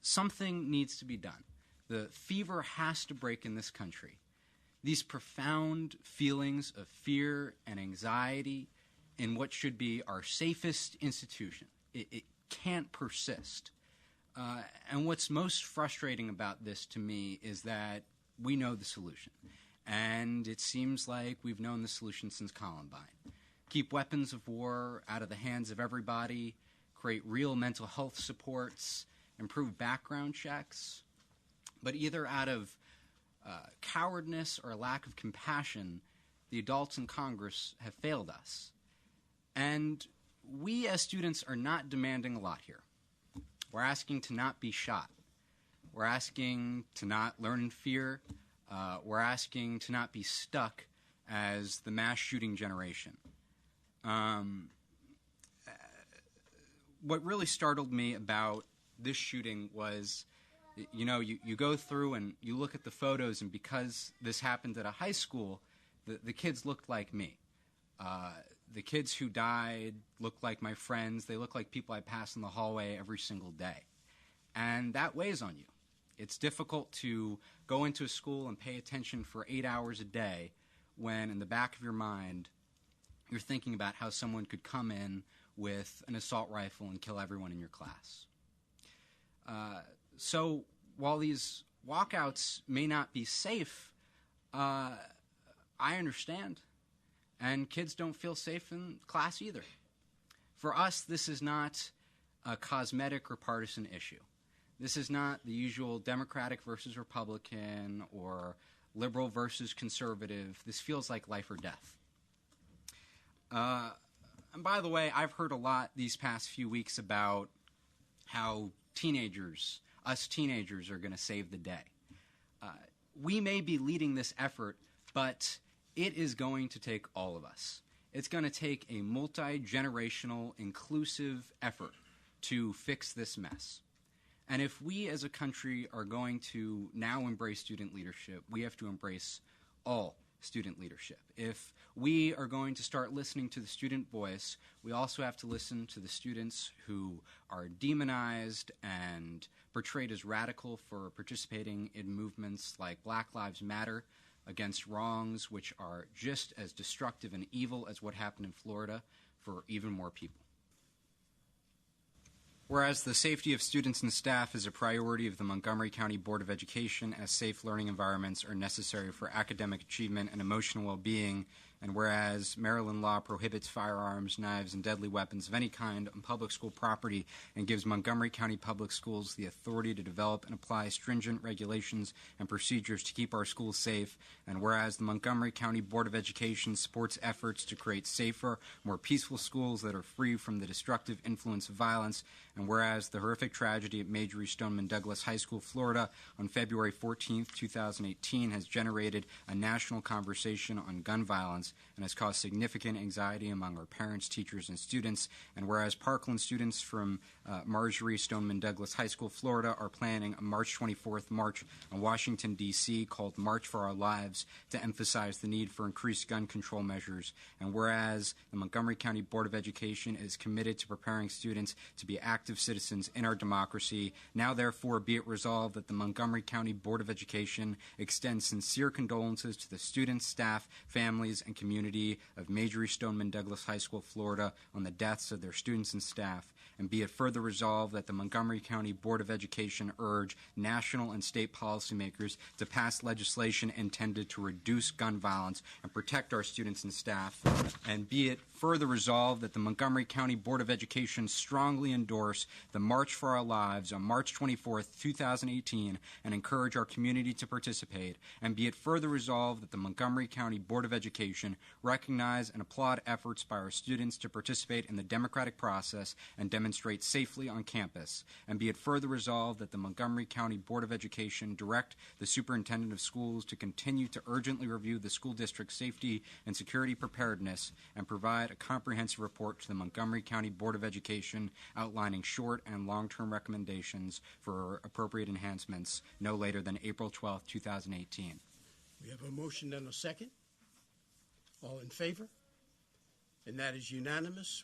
something needs to be done. The fever has to break in this country. These profound feelings of fear and anxiety in what should be our safest institution, it can't persist. And what's most frustrating about this to me is that we know the solution. And it seems like we've known the solution since Columbine. Keep weapons of war out of the hands of everybody, create real mental health supports, improve background checks. But either out of cowardness or lack of compassion, the adults in Congress have failed us. And we as students are not demanding a lot here. We're asking to not be shot. We're asking to not learn in fear. We're asking to not be stuck as the mass shooting generation. What really startled me about this shooting was, you go through and you look at the photos, and because this happened at a high school, the kids looked like me. The kids who died looked like my friends. They look like people I pass in the hallway every single day. And that weighs on you. It's difficult to go into a school and pay attention for 8 hours a day when in the back of your mind you're thinking about how someone could come in with an assault rifle and kill everyone in your class. So while these walkouts may not be safe, I understand. And kids don't feel safe in class either. For us, this is not a cosmetic or partisan issue. This is not the usual Democratic versus Republican or liberal versus conservative. This feels like life or death. And by the way, I've heard a lot these past few weeks about how us teenagers are going to save the day. We may be leading this effort, but it is going to take all of us. It's going to take a multi-generational, inclusive effort to fix this mess. And if we as a country are going to now embrace student leadership, we have to embrace all student leadership. If we are going to start listening to the student voice, we also have to listen to the students who are demonized and portrayed as radical for participating in movements like Black Lives Matter against wrongs which are just as destructive and evil as what happened in Florida for even more people. Whereas the safety of students and staff is a priority of the Montgomery County Board of Education, as safe learning environments are necessary for academic achievement and emotional well-being, and whereas Maryland law prohibits firearms, knives, and deadly weapons of any kind on public school property and gives Montgomery County Public Schools the authority to develop and apply stringent regulations and procedures to keep our schools safe, and whereas the Montgomery County Board of Education supports efforts to create safer, more peaceful schools that are free from the destructive influence of violence, and whereas the horrific tragedy at Marjory Stoneman Douglas High School, Florida, on February 14, 2018, has generated a national conversation on gun violence and has caused significant anxiety among our parents, teachers, and students, and whereas Parkland students from Marjory Stoneman Douglas High School, Florida, are planning a March 24th march on Washington, D.C., called March for Our Lives, to emphasize the need for increased gun control measures, and whereas the Montgomery County Board of Education is committed to preparing students to be active citizens in our democracy, now therefore be it resolved that the Montgomery County Board of Education extends sincere condolences to the students, staff, families, and community of Marjory Stoneman Douglas High School, Florida, on the deaths of their students and staff, and be it further resolved that the Montgomery County Board of Education urge national and state policymakers to pass legislation intended to reduce gun violence and protect our students and staff, and be it further resolved that the Montgomery County Board of Education strongly endorse the March for Our Lives on March 24th, 2018, and encourage our community to participate, and be it further resolved that the Montgomery County Board of Education recognize and applaud efforts by our students to participate in the democratic process and demonstrate safely on campus, and be it further resolved that the Montgomery County Board of Education direct the superintendent of schools to continue to urgently review the school district's safety and security preparedness and provide a comprehensive report to the Montgomery County Board of Education outlining short and long-term recommendations for appropriate enhancements no later than April 12, 2018. We have a motion and a second. All in favor? And that is unanimous.